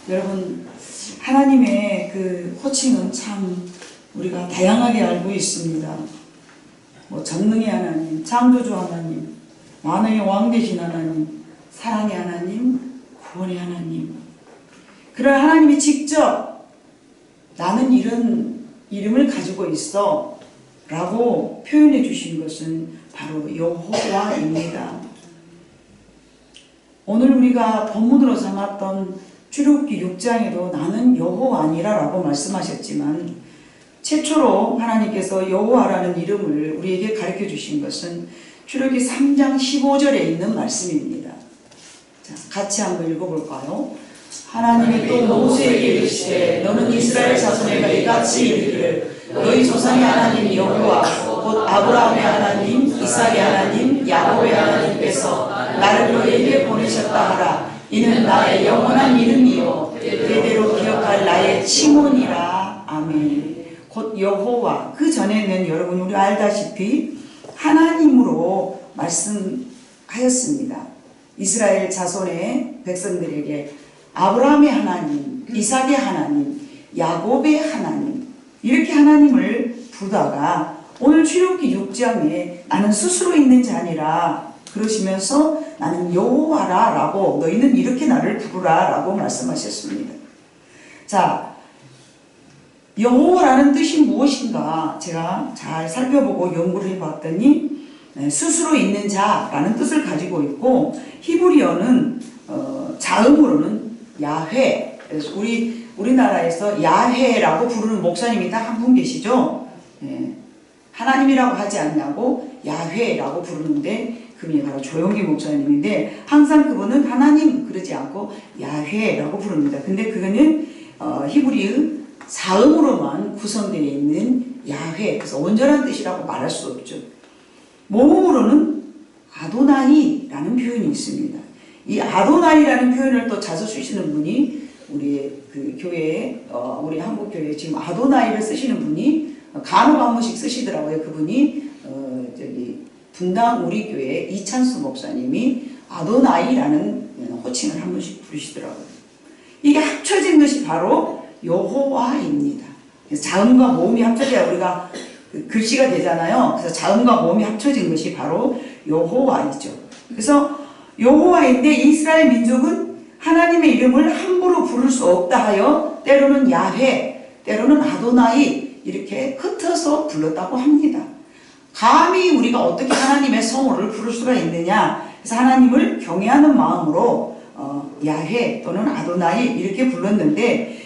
여러분, 하나님의 그 호칭은 참 우리가 다양하게 알고 있습니다. 전능의 하나님, 창조주 하나님, 만왕의 왕 되신 하나님, 사랑의 하나님, 구원의 하나님. 그런 하나님이 직접 나는 이런 이름을 가지고 있어 라고 표현해 주신 것은 바로 여호와입니다. 오늘 우리가 본문으로 삼았던 출애굽기 6장에도 나는 여호와니라 라고 말씀하셨지만, 최초로 하나님께서 여호와라는 이름을 우리에게 가르쳐 주신 것은 출애굽기 3장 15절에 있는 말씀입니다. 자, 같이 한번 읽어볼까요? 하나님이 또 모세에게 이르시되 너는 이스라엘 자손에게 이같이 이르기를 너희 조상의 하나님 여호와 곧 아브라함의 하나님, 이삭의 하나님, 야곱의 하나님께서 나를 너희에게 보내셨다 하라. 이는 나의 영원한 이름이요 대대로 기억할 나의 칭호니라. 아멘. 곧 여호와, 그 전에는 여러분 우리 알다시피 하나님으로 말씀하였습니다. 이스라엘 자손의 백성들에게 아브라함의 하나님, 이삭의 하나님, 야곱의 하나님, 이렇게 하나님을 부르다가 오늘 출애굽기 6장에 나는 스스로 있는 자 아니라 그러시면서 나는 여호와라 라고, 너희는 이렇게 나를 부르라 라고 말씀하셨습니다. 자, 여호와라는 뜻이 무엇인가 제가 잘 살펴보고 연구를 해봤더니 스스로 있는 자라는 뜻을 가지고 있고, 히브리어는 자음으로는 야훼, 그래서 우리나라에서 야훼라고 부르는 목사님이 딱 한 분 계시죠. 하나님이라고 하지 않냐고 야훼라고 부르는데 그분이 바로 조용기 목사님인데, 항상 그분은 하나님 그러지 않고 야훼라고 부릅니다. 근데 그거는 히브리의 사음으로만 구성되어 있는 야훼, 그래서 온전한 뜻이라고 말할 수 없죠. 모음으로는 아도나이라는 표현이 있습니다. 이 아도나이라는 표현을 또 자주 쓰시는 분이 우리 그 교회에, 우리 한국교회에 지금 아도나이를 쓰시는 분이 간혹 한 번씩 쓰시더라고요. 그분이 분당 우리 교회 이찬수 목사님이 아도나이라는 호칭을 한 번씩 부르시더라고요. 이게 합쳐진 것이 바로 여호와입니다. 자음과 모음이 합쳐져야 우리가 글씨가 되잖아요. 그래서 자음과 모음이 합쳐진 것이 바로 여호와이죠. 그래서 여호와인데 이스라엘 민족은 하나님의 이름을 함부로 부를 수 없다 하여 때로는 야훼, 때로는 아도나이 이렇게 흩어서 불렀다고 합니다. 감히 우리가 어떻게 하나님의 성호를 부를 수가 있느냐. 그래서 하나님을 경외하는 마음으로 야훼 또는 아도나이 이렇게 불렀는데,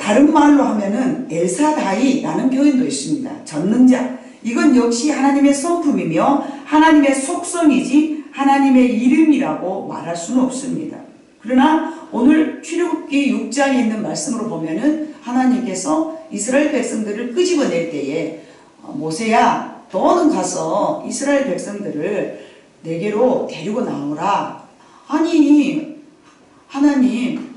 다른 말로 하면은 엘사다이라는 표현도 있습니다. 전능자. 이건 역시 하나님의 성품이며 하나님의 속성이지 하나님의 이름이라고 말할 수는 없습니다. 그러나 오늘 출애굽기 6장에 있는 말씀으로 보면은 하나님께서 이스라엘 백성들을 끄집어낼 때에 모세야 너는 가서 이스라엘 백성들을 내게로 데리고 나오라. 아니 하나님,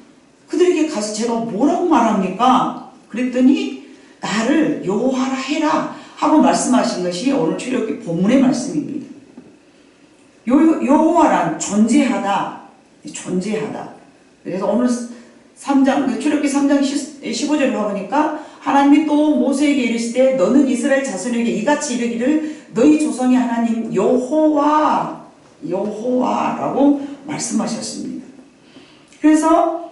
그들에게 가서 제가 뭐라고 말합니까? 그랬더니 나를 여호와라 해라 하고 말씀하신 것이 오늘 출애굽기 본문의 말씀입니다. 여호와란 존재하다. 그래서 오늘 3장, 출애굽기 3장 15절에 가보니까 하나님이 또 모세에게 이르시되 너는 이스라엘 자손에게 이같이 이르기를 너희 조상의 하나님 여호와라고 말씀하셨습니다. 그래서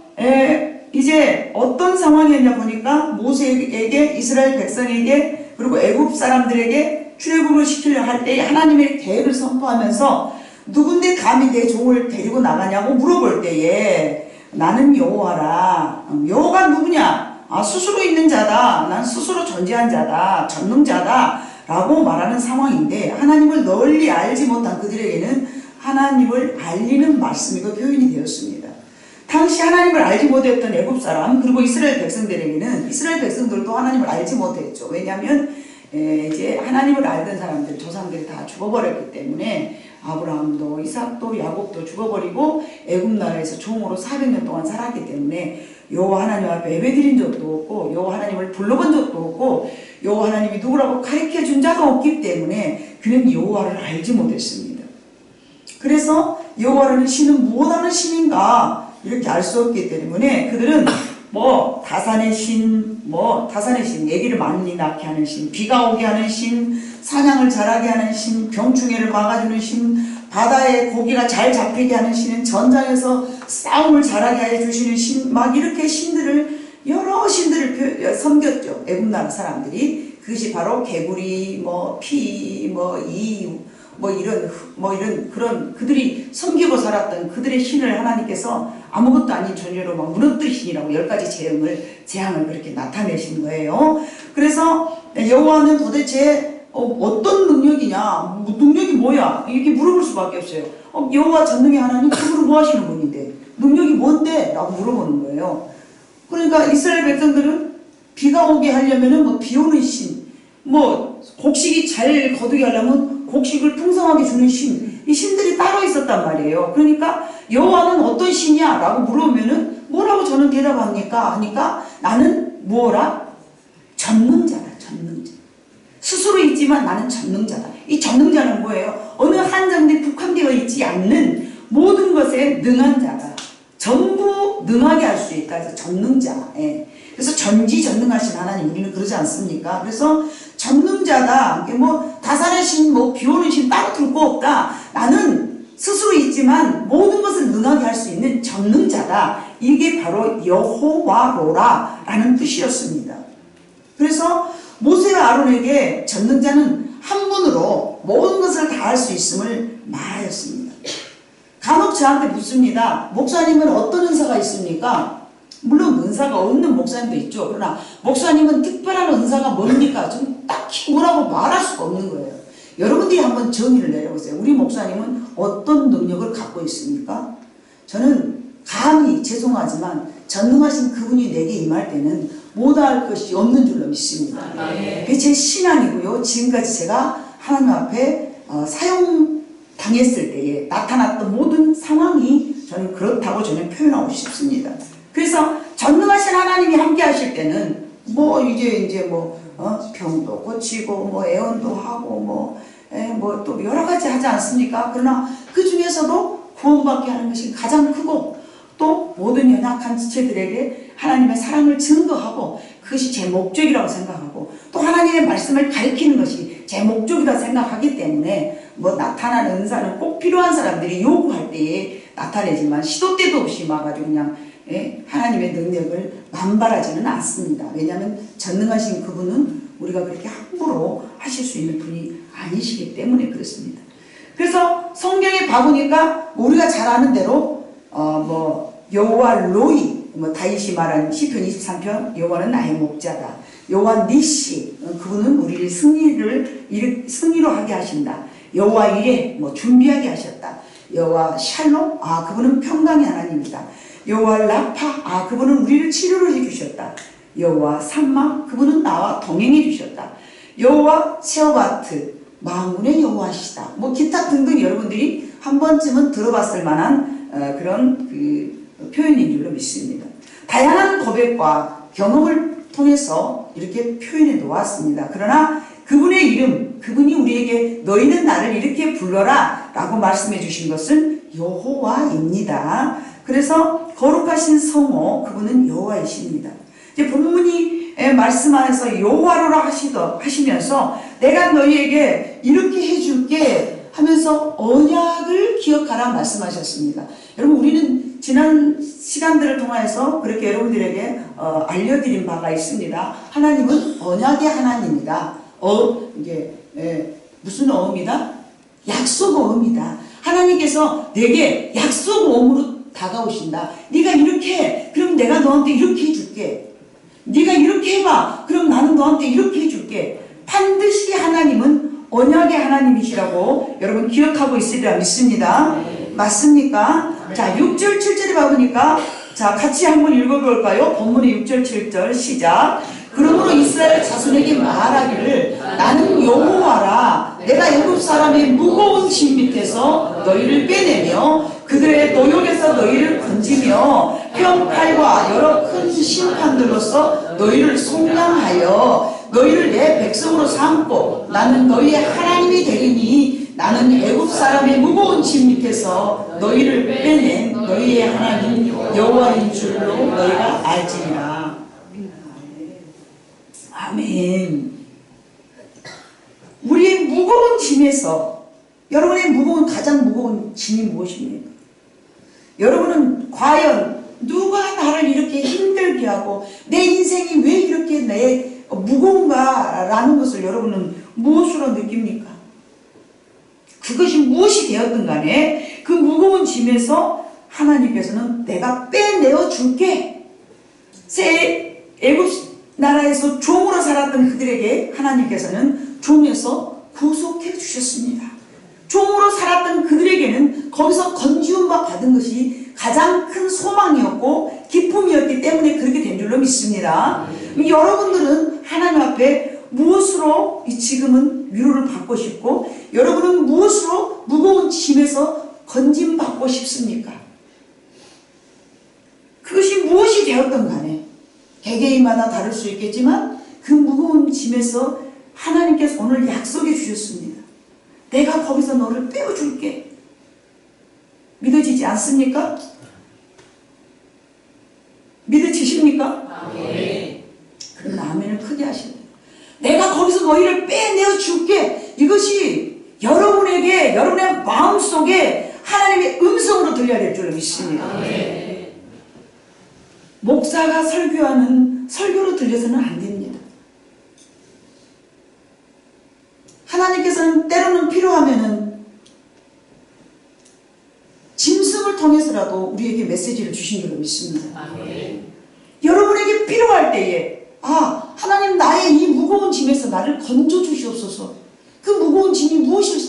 이제 어떤 상황이었냐 보니까 모세에게, 이스라엘 백성에게, 그리고 애굽 사람들에게 출애굽을 시키려 할 때 하나님의 계획을 선포하면서 누군데 감히 내 종을 데리고 나가냐고 물어볼 때에 나는 여호와라. 여호가 누구냐? 스스로 있는 자다. 난 스스로 존재한 자다. 전능자다 라고 말하는 상황인데, 하나님을 널리 알지 못한 그들에게는 하나님을 알리는 말씀이고 표현이 되었습니다. 당시 하나님을 알지 못했던 애굽 사람, 그리고 이스라엘 백성들에게는, 이스라엘 백성들도 하나님을 알지 못했죠. 왜냐하면 이제 하나님을 알던 사람들, 조상들이 다 죽어버렸기 때문에 아브라함도 이삭도 야곱도 죽어버리고 애굽 나라에서 종으로 400년 동안 살았기 때문에 여호와 하나님 앞에 예배드린 적도 없고 여호와 하나님을 불러본 적도 없고 여호와 하나님이 누구라고 가르쳐준 자도 없기 때문에 그는 여호와를 알지 못했습니다. 그래서 여호와라는 신은 무엇하는 신인가 이렇게 알 수 없기 때문에 그들은 뭐 다산의 신, 얘기를 많이 낳게 하는 신, 비가 오게 하는 신, 사냥을 잘하게 하는 신, 병충해를 막아주는 신, 바다에 고기가 잘 잡히게 하는 신은 전장에서 싸움을 잘하게 해주시는 신, 막 이렇게 신들을 여러 신들을 섬겼죠. 애굽 나라 사람들이. 그것이 바로 개구리, 피, 이런 그런 그들이 섬기고 살았던 그들의 신을 하나님께서 아무것도 아닌 존재로 막 무너뜨리신이라고 10가지 재앙을 그렇게 나타내신 거예요. 그래서 여호와는 도대체 어떤 능력이냐, 능력이 뭐야, 이렇게 물어볼 수밖에 없어요. 여호와 전능의 하나님, 그분은 뭐 하시는 분인데 능력이 뭔데? 라고 물어보는 거예요. 그러니까 이스라엘 백성들은 비가 오게 하려면은 비 오는 신, 곡식이 잘 거두게 하려면 곡식을 풍성하게 주는 신, 이 신들이 따로 있었단 말이에요. 그러니까 여호와는 어떤 신이야? 라고 물어보면은 뭐라고 저는 대답합니까? 하니까 나는 뭐라? 전능자다. 전능자. 스스로 있지만 나는 전능자다. 이 전능자는 뭐예요? 어느 한정돼 국한되어 있지 않는 모든 것에 능한 자다. 전부 능하게 할 수 있다. 그래서 전능자. 그래서 전지전능하신 하나님, 우리는 그러지 않습니까? 그래서 전능자다. 다산의 신, 비 오는 신 따로 둘 거 없다. 나는 스스로 있지만 모든 것을 능하게 할 수 있는 전능자다. 이게 바로 여호와로라 라는 뜻이었습니다. 그래서 모세와 아론에게 전능자는 한 분으로 모든 것을 다 할 수 있음을 말하였습니다. 간혹 저한테 묻습니다. 목사님은 어떤 은사가 있습니까? 물론 은사가 없는 목사님도 있죠. 그러나 목사님은 특별한 은사가 뭡니까? 좀 딱히 뭐라고 말할 수가 없는 거예요. 여러분들이 한번 정의를 내려보세요. 우리 목사님은 어떤 능력을 갖고 있습니까? 저는 감히 죄송하지만 전능하신 그분이 내게 임할 때는 못할 것이 없는 줄로 믿습니다. 그게 제 신앙이고요. 지금까지 제가 하나님 앞에 사용당했을 때에 나타났던 모든 상황이 저는 그렇다고 저는 표현하고 싶습니다. 그래서 전능하신 하나님이 함께 하실 때는 병도 고치고 애원도 하고 또 여러 가지 하지 않습니까? 그러나 그 중에서도 구원받게 하는 것이 가장 크고 또 모든 연약한 지체들에게 하나님의 사랑을 증거하고 그것이 제 목적이라고 생각하고 또 하나님의 말씀을 가르치는 것이 제 목적이라고 생각하기 때문에 나타나는 은사는 꼭 필요한 사람들이 요구할 때에 나타내지만 시도 때도 없이 와가지고 그냥 하나님의 능력을 만발하지는 않습니다. 왜냐하면 전능하신 그분은 우리가 그렇게 함부로 하실 수 있는 분이 아니시기 때문에 그렇습니다. 그래서 성경에 봐보니까 우리가 잘 아는 대로 여호와 로이, 다윗이 말한 시편 23편 여호와는 나의 목자다. 여호와 니시, 그분은 우리를 승리로 하게 하신다. 여호와 이레, 준비하게 하셨다. 여호와 샬롬, 그분은 평강의 하나님이다. 여호와 라파, 그분은 우리를 치료를 해주셨다. 여호와 삼마, 그분은 나와 동행해 주셨다. 여호와 세오바트, 만군의 여호와시다. 기타 등등 여러분들이 한 번쯤은 들어봤을 만한 그런 표현인 줄로 믿습니다. 다양한 고백과 경험을 통해서 이렇게 표현해 놓았습니다. 그러나 그분의 이름, 그분이 우리에게 너희는 나를 이렇게 불러라 라고 말씀해 주신 것은 여호와입니다. 그래서 거룩하신 성호, 그분은 여호와이십니다. 이제 본문이 말씀 안에서 여호와로라 하시면서 내가 너희에게 이렇게 해줄게 하면서 언약을 기억하라 말씀하셨습니다. 여러분, 우리는 지난 시간들을 통해서 그렇게 여러분들에게 알려드린 바가 있습니다. 하나님은 언약의 하나님이다. 무슨 어음이다? 약속 어음이다. 하나님께서 내게 약속 어음으로 다가오신다. 네가 이렇게 해. 그럼 내가 너한테 이렇게 해줄게. 네가 이렇게 해봐. 그럼 나는 너한테 이렇게 해줄게. 반드시 하나님은 언약의 하나님이시라고 여러분 기억하고 있으리라 믿습니다. 맞습니까? 자, 6절 7절에 봐보니까 자, 같이 한번 읽어볼까요? 본문의 6절 7절 시작. 그러므로 이스라엘 자손에게 말하기를 나는 여호와라. 내가 애굽 사람의 무거운 짐 밑에서 너희를 빼내며 그들의 노역에서 너희를 건지며 평팔과 여러 큰 심판들로서 너희를 속량하여 너희를 내 백성으로 삼고 나는 너희의 하나님이 되리니 나는 애굽 사람의 무거운 짐 밑에서 너희를 빼낸 너희의 하나님 여호와인 줄로 너희가 알지니라. 아멘. 우리의 무거운 짐에서 여러분의 가장 무거운 짐이 무엇입니까? 여러분은 과연 누가 나를 이렇게 힘들게 하고 내 인생이 왜 이렇게 무거운가 라는 것을 여러분은 무엇으로 느낍니까? 그것이 무엇이 되었든 간에 그 무거운 짐에서 하나님께서는 내가 빼내어 줄게. 새 애굽 나라에서 종으로 살았던 그들에게 하나님께서는 종에서 구속해 주셨습니다. 종으로 살았던 그들에게는 거기서 건지움 받은 것이 가장 큰 소망이었고 기쁨이었기 때문에 그렇게 된 줄로 믿습니다. 여러분들은 하나님 앞에 무엇으로 지금은 위로를 받고 싶고 여러분은 무엇으로 무거운 짐에서 건짐받고 싶습니까? 그것이 무엇이 되었던 간에 개개인마다 다를 수 있겠지만 그 무거운 짐에서 하나님께서 오늘 약속해 주셨습니다. 내가 거기서 너를 빼어줄게. 믿어지지 않습니까? 믿어지십니까? 아멘. 그러면 아멘을 크게 하시네요. 내가 거기서 너희를 빼내어 줄게. 이것이 여러분에게 여러분의 마음속에 하나님의 음성으로 들려야 될 줄로 믿습니다. 아멘. 목사가 설교하는 설교로 들려서는 안 됩니다. 하나님께서는 때로는 필요하면은 짐승을 통해서라도 우리에게 메시지를 주신 줄로 믿습니다. 아멘. 여러분에게 필요할 때에 하나님 나의 이 무거운 짐에서 나를 건져 주시옵소서. 그 무거운 짐이 무엇일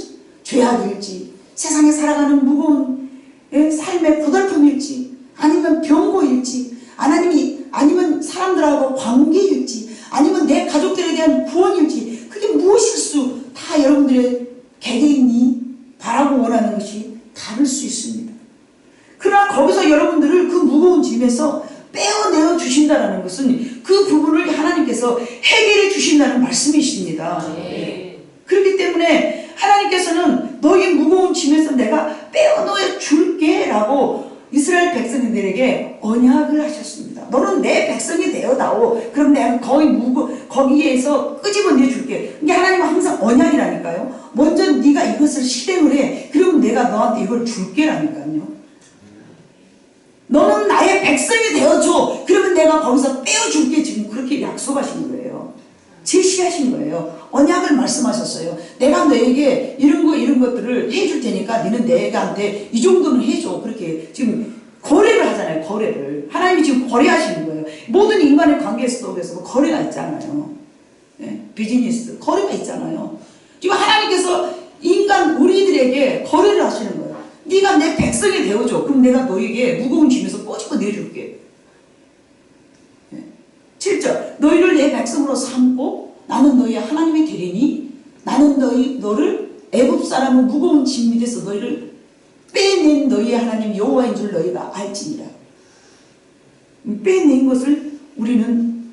죄악일지 세상에 살아가는 무거운 삶의 고달픔일지 아니면 병고일지 아니면 사람들하고 관계일지 아니면 내 가족들에 대한 구원일지 그게 무엇일수 다 여러분들의 개개인이 바라고 원하는 것이 다를 수 있습니다. 그러나 거기서 여러분들을 그 무거운 짐에서 빼어내어 주신다는 것은 그 부분을 하나님께서 해결해 주신다는 말씀이십니다. 네. 그렇기 때문에 하나님께서는 너희 무거운 짐에서 내가 빼어내어 줄게 라고 이스라엘 백성들에게 언약을 하셨습니다. 너는 내 백성이 되어다오. 그럼 내가 거기에서 끄집어내 줄게. 이게 하나님은 항상 언약이라니까요. 먼저 네가 이것을 실행을 해. 그러면 내가 너한테 이걸 줄게라니까요. 너는 나의 백성이 되어줘. 그러면 내가 거기서 떼어줄게. 지금 그렇게 약속하신 거예요. 제시하신 거예요. 언약을 말씀하셨어요. 내가 너에게 이런 것들을 해줄 테니까 너는 내가한테 이 정도는 해줘. 그렇게 지금 거래를 하잖아요. 거래를. 하나님이 지금 거래하시는 거예요. 모든 인간의 관계 속에서 거래가 있잖아요. 네? 비즈니스 거래가 있잖아요. 지금 하나님께서 우리들에게 거래를 하시는 거예요. 네가 내 백성이 되어줘. 그럼 내가 너에게 무거운 짐에서 꼬집어 내줄게. 7절 너희를 내 백성으로 삼고 나는 너희의 하나님이 되리니 나는 너를 애굽 사람의 무거운 짐 밑에서 너희를 빼낸 너희의 하나님 여호와인 줄 너희가 알지니라. 빼낸 것을 우리는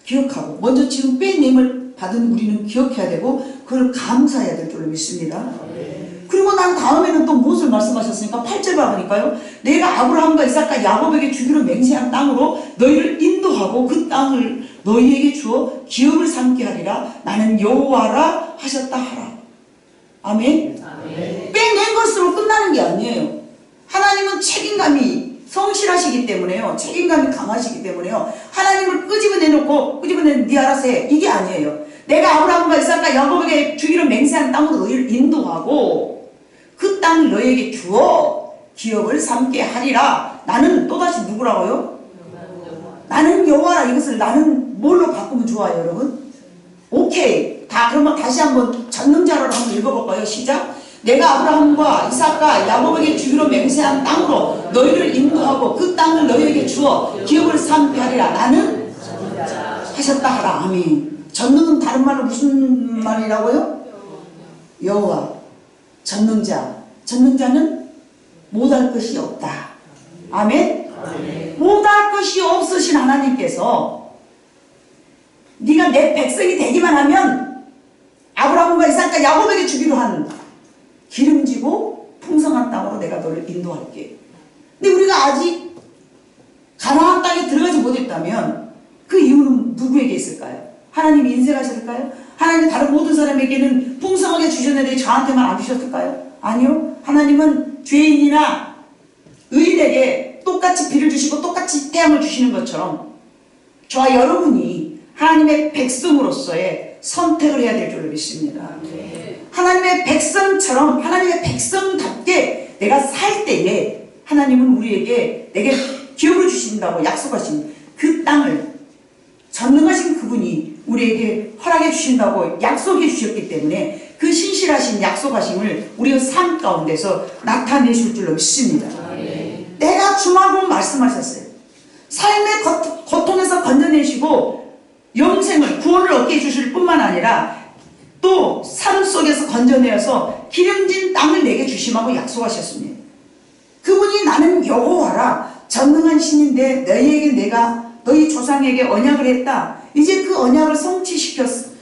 기억하고 먼저 지금 빼냄을 받은 우리는 기억해야 되고 그걸 감사해야 될 줄로 믿습니다. 그리고 난 다음에는 또 무엇을 말씀하셨습니까? 8절 봐보니까요. 내가 아브라함과 이삭과 야곱에게 주기로 맹세한 땅으로 너희를 인도하고 그 땅을 너희에게 주어 기업을 삼게 하리라. 나는 여호와라 하셨다 하라. 아멘. 아멘. 빼낸 것으로 끝나는 게 아니에요. 하나님은 책임감이 성실하시기 때문에요. 책임감이 강하시기 때문에요. 하나님을 끄집어내놓고 네 알아서 해. 이게 아니에요. 내가 아브라함과 이삭과 야곱에게 주기로 맹세한 땅으로 너희를 인도하고 그 땅을 너희에게 주어 기업을 삼게 하리라. 나는 또다시 누구라고요? 나는 여호와라. 이것을 나는 뭘로 바꾸면 좋아요, 여러분? 오케이. 그러면 다시 한번 전능자로 한번 읽어볼까요? 시작. 내가 아브라함과 이삭과 야곱에게 주기로 맹세한 땅으로 너희를 인도하고 그 땅을 너희에게 주어 기업을 삼게 하리라. 나는 하셨다 하라. 아멘. 전능은 다른 말로 무슨 말이라고요? 여호와. 전능자. 전능자는 못할 것이 없다. 아멘? 못할 것이 없으신 하나님께서 네가 내 백성이 되기만 하면 아브라함과 이삭과 야곱에게 주기로 한 기름지고 풍성한 땅으로 내가 너를 인도할게. 근데 우리가 아직 주셨다면 그 이유는 누구에게 있을까요? 하나님이 인색하실까요? 하나님 다른 모든 사람에게는 풍성하게 주셨는데 저한테만 안 주셨을까요? 아니요. 하나님은 죄인이나 의인에게 똑같이 비를 주시고 똑같이 태양을 주시는 것처럼 저와 여러분이 하나님의 백성으로서의 선택을 해야 될 줄로 믿습니다. 하나님의 백성처럼 하나님의 백성답게 내가 살 때에 하나님은 우리에게 내게 기업을 주신다고 약속하신 그 땅을 전능하신 그분이 우리에게 허락해 주신다고 약속해 주셨기 때문에 그 신실하신 약속하심을 우리의 삶 가운데서 나타내실 줄로 믿습니다. 내가 주마고 말씀하셨어요. 삶의 고통에서 건져내시고 영생을 구원을 얻게 해주실 뿐만 아니라 또 삶 속에서 건져내어서 기름진 땅을 내게 주심하고 약속하셨습니다. 그분이 나는 여호와라 전능한 신인데 너희에게 내가 너희 조상에게 언약을 했다. 이제 그 언약을 성취시켜서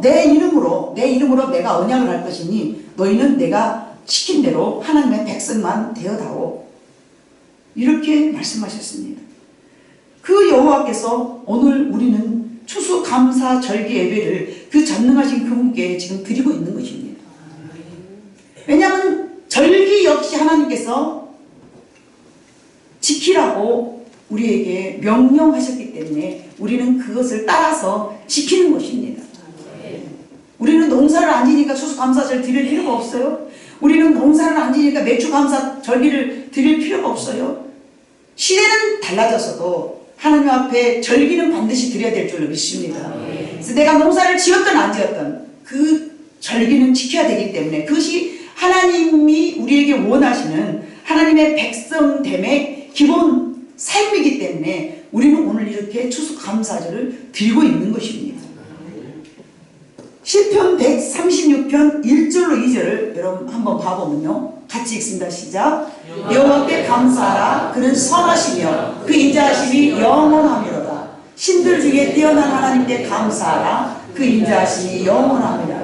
내 이름으로 내가 언약을 할 것이니 너희는 내가 시킨 대로 하나님의 백성만 되어다오. 이렇게 말씀하셨습니다. 그 여호와께서 오늘 우리는 추수감사절기 예배를 그 전능하신 그분께 지금 드리고 있는 것입니다. 왜냐하면 절기 역시 하나님께서 지키라고 우리에게 명령하셨기 때문에 우리는 그것을 따라서 지키는 것입니다. 우리는 농사를 안 지니까 추수감사절 드릴 필요가 없어요. 우리는 농사를 안 지니까 매출감사절기를 드릴 필요가 없어요. 시대는 달라졌어도 하나님 앞에 절기는 반드시 드려야 될 줄로 믿습니다. 그래서 내가 농사를 지었든 안 지었든 그 절기는 지켜야 되기 때문에 그것이 하나님이 우리에게 원하시는 하나님의 백성됨의 기본 삶이기 때문에 우리는 오늘 이렇게 추수감사절을 드리고 있는 것입니다. 시편 136편 1절로 2절을 여러분 한번 봐보면요. 같이 읽습니다. 시작. 여호와께 감사하라. 그는 선하시며 그 인자하심이 영원하미로다. 신들 중에 뛰어난 하나님께 감사하라. 그 인자하심이 영원하미로다.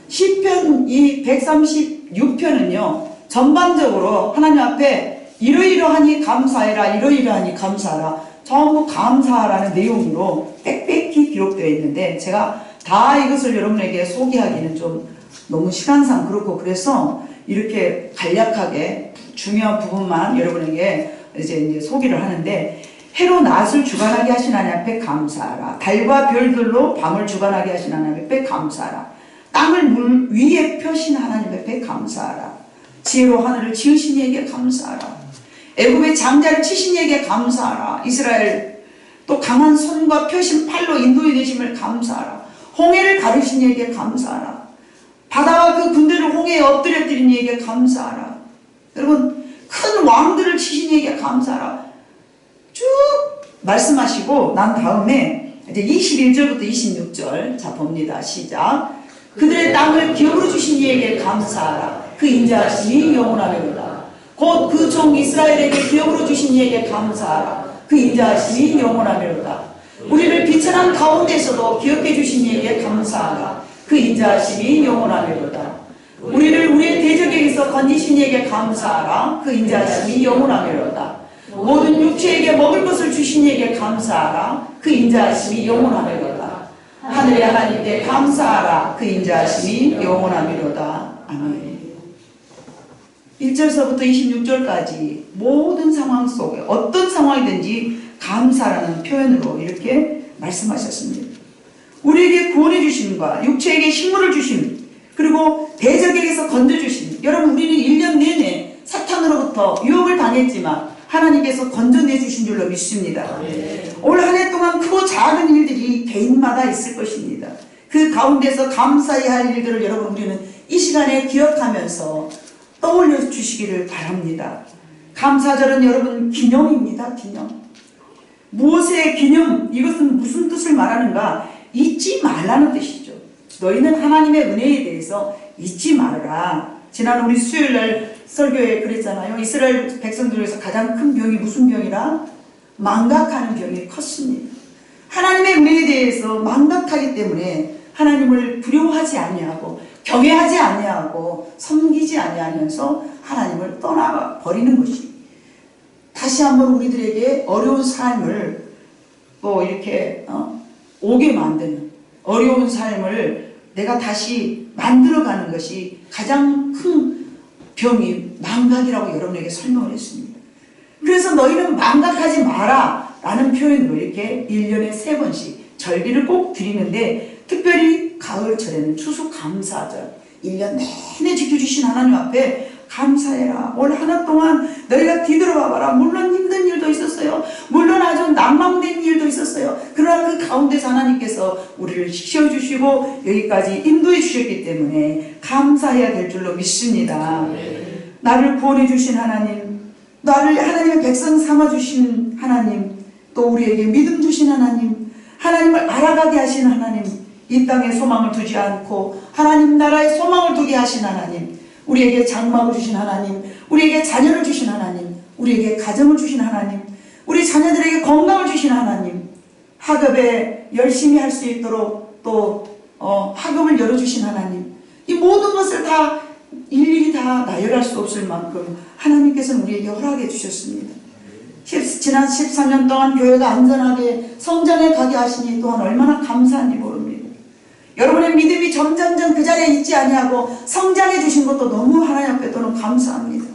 시편 이 136편은요. 전반적으로 하나님 앞에 이러이러하니 감사해라. 이러이러하니 감사하라. 전부 감사하라는 내용으로 빽빽히 기록되어 있는데 제가 다 이것을 여러분에게 소개하기는 좀 너무 시간상 그렇고 그래서 이렇게 간략하게 중요한 부분만 여러분에게 이제 소개를 하는데 해로 낮을 주관하게 하신 하나님 앞에 감사하라. 달과 별들로 밤을 주관하게 하신 하나님 앞에 감사하라. 땅을 물 위에 펴신 하나님 앞에 감사하라. 지혜로 하늘을 지으신 이에게 감사하라. 애굽의 장자를 치신 이에게 감사하라. 이스라엘 또 강한 손과 펴신 팔로 인도해 내심을 감사하라. 홍해를 가르신 이에게 감사하라. 바다와 그 군대를 홍해에 엎드려뜨린 이에게 감사하라. 여러분 큰 왕들을 치신 이에게 감사하라. 쭉 말씀하시고 난 다음에 이제 21절부터 26절 자 봅니다. 시작. 그들의 땅을 기업으로 주신 이에게 감사하라. 그 인자하심이 영원하리로다. 곧 그 종 이스라엘에게 기업으로 주신 이에게 감사하라. 그 인자하심이 영원하리로다. 우리를 비천한 가운데서도 기억해 주신 이에게 감사하라. 그 인자하심이 영원하리로다. 우리를 우리의 대적에게서 건지신 이에게 감사하라. 그 인자하심이 영원하리로다. 모든 육체에게 먹을 것을 주신 이에게 감사하라. 그 인자하심이 영원하리로다. 하늘의 하나님께 감사하라. 그 인자하심이 영원하리로다. 아멘. 1절서부터 26절까지 모든 상황 속에 어떤 상황이든지 감사라는 표현으로 이렇게 말씀하셨습니다. 우리에게 구원해 주심과 육체에게 식물을 주심 그리고 대적에게서 건져주심. 여러분 우리는 1년 내내 사탄으로부터 유혹을 당했지만 하나님께서 건져내 주신 줄로 믿습니다. 올 한 해 동안 크고 작은 일들이 개인마다 있을 것입니다. 그 가운데서 감사해야 할 일들을 여러분 우리는 이 시간에 기억하면서 떠올려 주시기를 바랍니다. 감사절은 여러분 기념입니다. 기념. 무엇의 기념? 이것은 무슨 뜻을 말하는가? 잊지 말라는 뜻이죠. 너희는 하나님의 은혜에 대해서 잊지 말아라. 지난 우리 수요일날 설교에 그랬잖아요. 이스라엘 백성들 중에서 가장 큰 병이 무슨 병이라? 망각하는 병이 컸습니다. 하나님의 은혜에 대해서 망각하기 때문에 하나님을 두려워하지 아니하고 경외하지 아니하고 섬기지 아니하면서 하나님을 떠나가 버리는 것이 다시 한번 우리들에게 어려운 삶을 또 이렇게 오게 만드는 어려운 삶을 내가 다시 만들어가는 것이 가장 큰 병이 망각이라고 여러분에게 설명을 했습니다. 그래서 너희는 망각하지 마라 라는 표현으로 이렇게 1년에 3번씩 절기를 꼭 드리는데, 특별히 가을철에는 추수감사절, 1년 내내 지켜주신 하나님 앞에 감사해라. 올 한 해 동안 너희가 뒤돌아봐봐라. 물론 힘든 일도 있었어요. 물론 아주 난망된 일도 있었어요. 그러나 그 가운데서 하나님께서 우리를 지켜주시고 여기까지 인도해 주셨기 때문에 감사해야 될 줄로 믿습니다. 나를 구원해 주신 하나님, 나를 하나님의 백성 삼아주신 하나님, 또 우리에게 믿음 주신 하나님, 하나님을 알아가게 하신 하나님, 이 땅에 소망을 두지 않고 하나님 나라에 소망을 두게 하신 하나님, 우리에게 장막을 주신 하나님, 우리에게 자녀를 주신 하나님, 우리에게 가정을 주신 하나님, 우리 자녀들에게 건강을 주신 하나님, 학업에 열심히 할 수 있도록 또 학업을 열어주신 하나님, 이 모든 것을 다 일일이 다 나열할 수 없을 만큼 하나님께서는 우리에게 허락해 주셨습니다. 지난 14년 동안 교회가 안전하게 성장해 가게 하시니 또한 얼마나 감사한지 모릅니다. 여러분의 믿음이 점점점 그 자리에 있지 아니하고 성장해 주신 것도 너무 하나님 앞에 또는 감사합니다.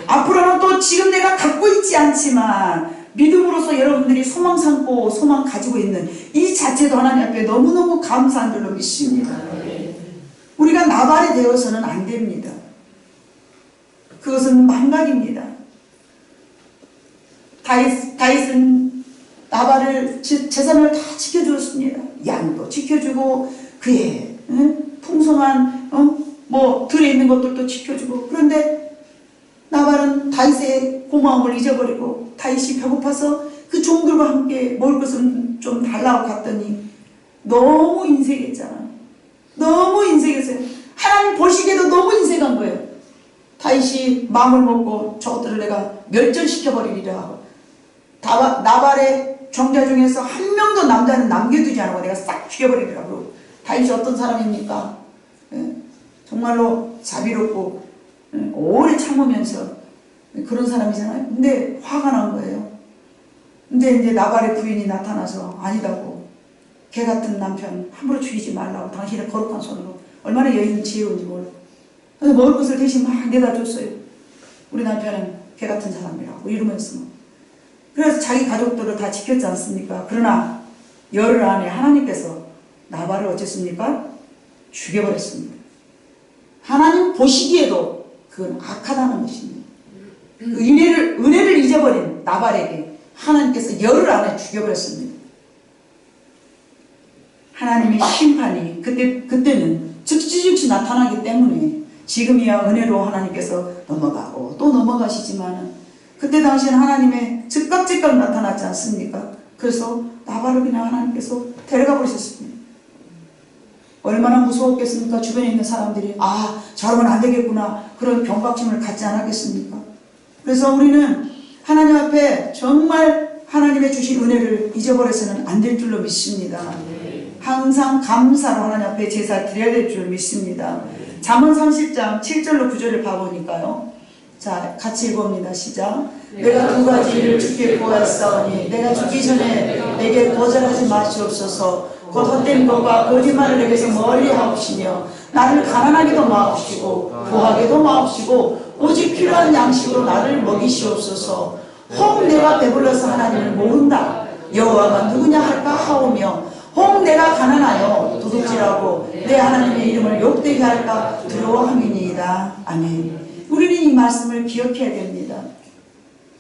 앞으로는 또 지금 내가 갖고 있지 않지만 믿음으로서 여러분들이 소망 삼고 소망 가지고 있는 이 자체도 하나님 앞에 너무너무 감사한 줄로 믿습니다. 우리가 나발이 되어서는 안 됩니다. 그것은 망각입니다. 다윗은 나발을 재산을 다 지켜주었습니다. 양도 지켜주고 그의 풍성한 들에 있는 것들도 지켜주고, 그런데 나발은 다윗의 고마움을 잊어버리고 다윗이 배고파서 그 종들과 함께 먹을 것은 좀 달라고 갔더니 너무 인색했잖아요. 너무 인색했어요. 하나님 보시기에도 너무 인색한 거예요. 다윗이 마음을 먹고 저것들을 내가 멸절시켜버리리라 하고 나발의 종자 중에서 한 명도 남자는 남겨두지 않고 내가 싹 죽여버리리라 그러고, 다윗이 어떤 사람입니까? 정말로 자비롭고 오래 참으면서 그런 사람이잖아요. 근데 화가 난 거예요. 근데 이제 나발의 부인이 나타나서 아니다고, 개 같은 남편 함부로 죽이지 말라고, 당신의 거룩한 손으로 얼마나 여인 지혜운지 몰라. 근데 먹을 것을 대신 막 내다 줬어요. 우리 남편은 개 같은 사람이라고 이러면서. 그래서 자기 가족들을 다 지켰지 않습니까? 그러나 열흘 안에 하나님께서 나발을 어쨌습니까? 죽여버렸습니다. 하나님 보시기에도 그건 악하다는 것입니다. 그 은혜를 잊어버린 나발에게 하나님께서 열흘 안에 죽여버렸습니다. 하나님의 심판이 그때는 즉시 나타나기 때문에 지금이야 은혜로 하나님께서 넘어가고 또 넘어가시지만은 그때 당시에는 하나님의 즉각 나타났지 않습니까? 그래서 나발을 그냥 하나님께서 데려가 버리셨습니다. 얼마나 무서웠겠습니까? 주변에 있는 사람들이 저러면 안 되겠구나 그런 경각심을 갖지 않았겠습니까? 그래서 우리는 하나님 앞에 정말 하나님의 주신 은혜를 잊어버려서는 안 될 줄로 믿습니다. 항상 감사로 하나님 앞에 제사 드려야 될 줄 믿습니다. 잠언 30장 7절로 9절을 봐보니까요. 자, 같이 읽어봅니다. 시작. 내가 두 가지 일을 주께 구하였사오니 내가 죽기 전에 내게 거절하지 마시옵소서. 곧 헛된 것과 거짓말을 내게서 멀리 하옵시며 나를 가난하게도 마옵시고 고하게도 마옵시고 오직 필요한 양식으로 나를 먹이시옵소서. 혹 내가 배불러서 하나님을 모른다 여호와가 누구냐 할까 하오며 혹 내가 가난하여 도둑질하고 내 하나님의 이름을 욕되게 할까 두려워함이니이다. 아멘. 우리는 이 말씀을 기억해야 됩니다.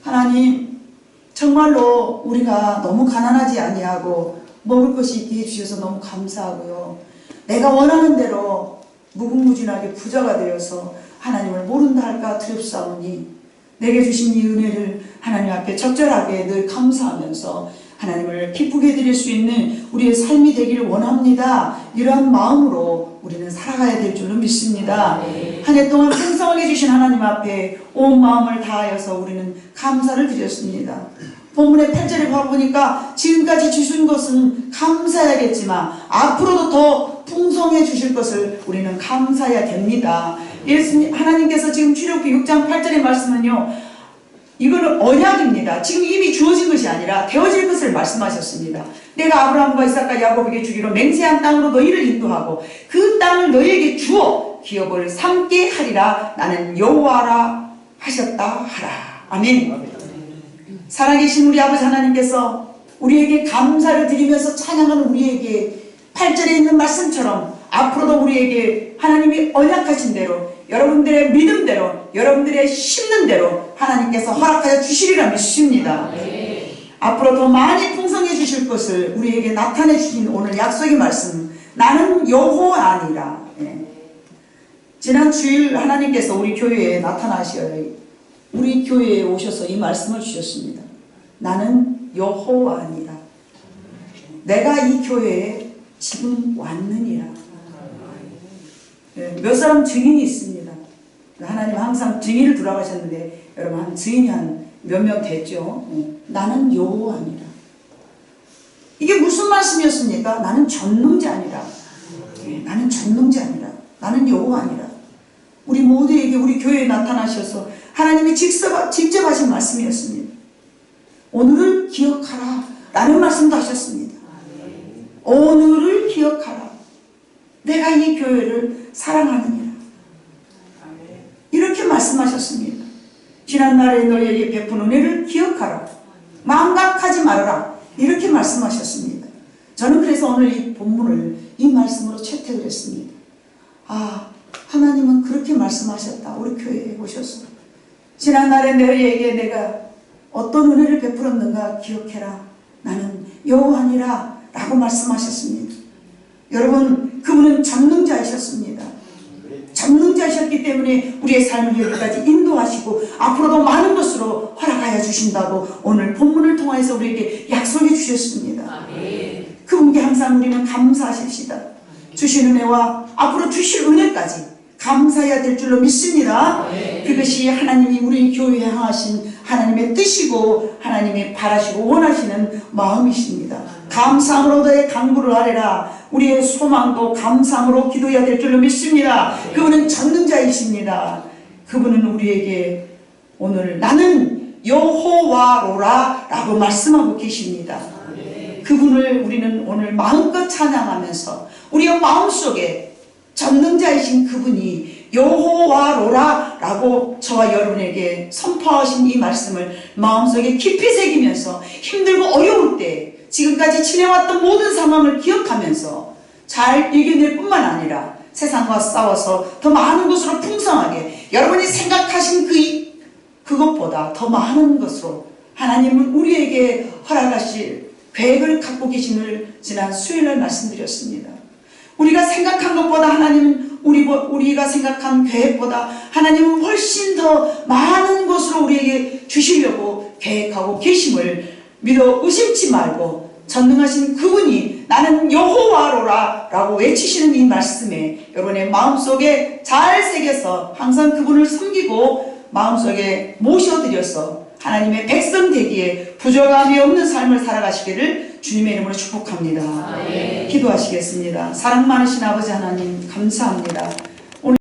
하나님 정말로 우리가 너무 가난하지 아니하고 먹을 것이 있게 해주셔서 너무 감사하고요. 내가 원하는 대로 무궁무진하게 부자가 되어서 하나님을 모른다 할까 두렵사오니 내게 주신 이 은혜를 하나님 앞에 적절하게 늘 감사하면서 하나님을 기쁘게 드릴 수 있는 우리의 삶이 되기를 원합니다. 이러한 마음으로 우리는 살아가야 될 줄로 믿습니다. 한 해 동안 풍성하게 주신 하나님 앞에 온 마음을 다하여서 우리는 감사를 드렸습니다. 본문의 8절에 봐보니까 지금까지 주신 것은 감사해야겠지만 앞으로도 더 풍성해 주실 것을 우리는 감사해야 됩니다. 하나님께서 지금 출애굽기 6장 8절의 말씀은요, 이거는 언약입니다. 지금 이미 주어진 것이 아니라 되어질 것을 말씀하셨습니다. 내가 아브라함과 이삭과 야곱에게 주기로 맹세한 땅으로 너희를 인도하고 그 땅을 너희에게 주어 기업을 삼게 하리라. 나는 여호와라 하셨다 하라. 아멘. 살아계신 우리 아버지 하나님께서 우리에게 감사를 드리면서 찬양하는 우리에게 8절에 있는 말씀처럼 앞으로도 우리에게 하나님이 언약하신 대로 여러분들의 믿음대로 여러분들의 심는 대로 하나님께서 허락하여 주시리라 믿습니다. 앞으로 더 많이 풍성해 주실 것을 우리에게 나타내 주신 오늘 약속의 말씀, 나는 여호와니라. 지난 주일 하나님께서 우리 교회에 나타나셔야 우리 교회에 오셔서 이 말씀을 주셨습니다. 나는 여호와니라. 내가 이 교회에 지금 왔느니라. 몇 사람 증인이 있습니다. 하나님 항상 증인을 들어가셨는데 여러분 한 증인이 한 몇 명 됐죠. 나는 여호와니라. 이게 무슨 말씀이었습니까? 나는 전능자니라. 나는 전능자니라. 나는 여호와니라. 우리 모두에게 우리 교회에 나타나셔서 하나님이 직접 하신 말씀이었습니다. 오늘을 기억하라 라는 말씀도 하셨습니다. 오늘을 기억하라. 내가 이 교회를 사랑하느니라. 이렇게 말씀하셨습니다. 지난날에 너희에게 베푼 은혜를 기억하라. 망각하지 말아라. 이렇게 말씀하셨습니다. 저는 그래서 오늘 이 본문을 이 말씀으로 채택을 했습니다. 아, 하나님은 그렇게 말씀하셨다. 우리 교회에 오셔서 지난날에 너희에게 내가 어떤 은혜를 베풀었는가 기억해라. 나는 여호와니라 라고 말씀하셨습니다. 여러분, 그분은 전능자이셨습니다. 전능자이셨기 때문에 우리의 삶을 여기까지 인도하시고 앞으로도 많은 것으로 허락하여 주신다고 오늘 본문을 통해서 우리에게 약속해 주셨습니다. 그분께 항상 우리는 감사하십시다. 주신 은혜와 앞으로 주실 은혜까지 감사해야 될 줄로 믿습니다. 그것이 하나님이 우리 교회에 향하신 하나님의 뜻이고 하나님이 바라시고 원하시는 마음이십니다. 감사함으로 너의 강구를 하리라. 우리의 소망도 감사함으로 기도해야 될 줄로 믿습니다. 그분은 전능자이십니다. 그분은 우리에게 오늘 나는 여호와로라 라고 말씀하고 계십니다. 그분을 우리는 오늘 마음껏 찬양하면서 우리의 마음속에 전능자이신 그분이 여호와로라 라고 저와 여러분에게 선포하신 이 말씀을 마음속에 깊이 새기면서 힘들고 어려울 때 지금까지 지내왔던 모든 상황을 기억하면서 잘 이겨낼 뿐만 아니라 세상과 싸워서 더 많은 것으로 풍성하게 여러분이 생각하신 그것보다 더 많은 것으로 하나님은 우리에게 허락하실 계획을 갖고 계심을 지난 수요일날 말씀드렸습니다. 우리가 생각한 것보다 하나님은 우리가 생각한 계획보다 하나님은 훨씬 더 많은 것으로 우리에게 주시려고 계획하고 계심을 믿어 의심치 말고 전능하신 그분이 나는 여호와로라 라고 외치시는 이 말씀에 여러분의 마음속에 잘 새겨서 항상 그분을 섬기고 마음속에 모셔드려서 하나님의 백성 되기에 부족함이 없는 삶을 살아가시기를 주님의 이름으로 축복합니다. 기도하시겠습니다. 사랑 많으신 아버지 하나님 감사합니다.